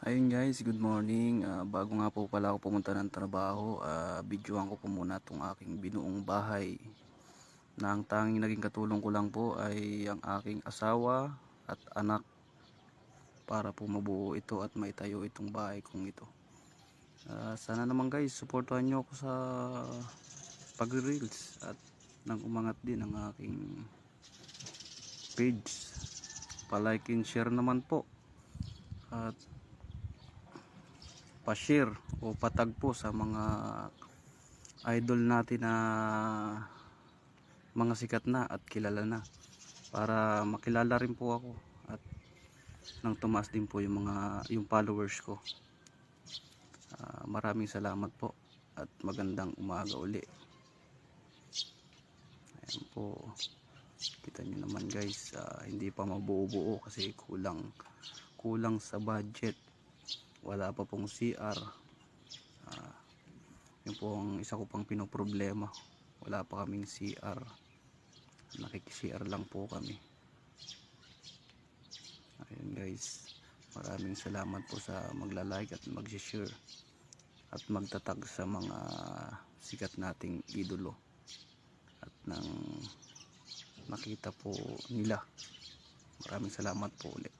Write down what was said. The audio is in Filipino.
Ayun guys, good morning. Bago nga po pala ako pumunta ng trabaho, videoan ko po muna itong aking binuong bahay. Na ang tanging naging katulong ko lang po ay ang aking asawa at anak para po mabuo ito at maitayo itong bahay kong ito. Sana naman guys, supportuhan nyo ako sa pag-reels at nang umangat din ang aking page. Pa-like and share naman po. At pa-share o patag po sa mga idol natin na mga sikat na at kilala na para makilala rin po ako at nang tumaas din po yung followers ko. Maraming salamat po at magandang umaga uli. Ayan po, kita nyo naman guys, hindi pa mabuo-buo kasi kulang sa budget. Wala pa pong CR. Yun po ang isa ko pang pinoproblema. Wala pa kaming CR. Nakiki-CR lang po kami. Ayun guys, maraming salamat po sa magla-like at mag-share at magtatag sa mga sikat nating idolo at nang nakita po nila. Maraming salamat po ulit.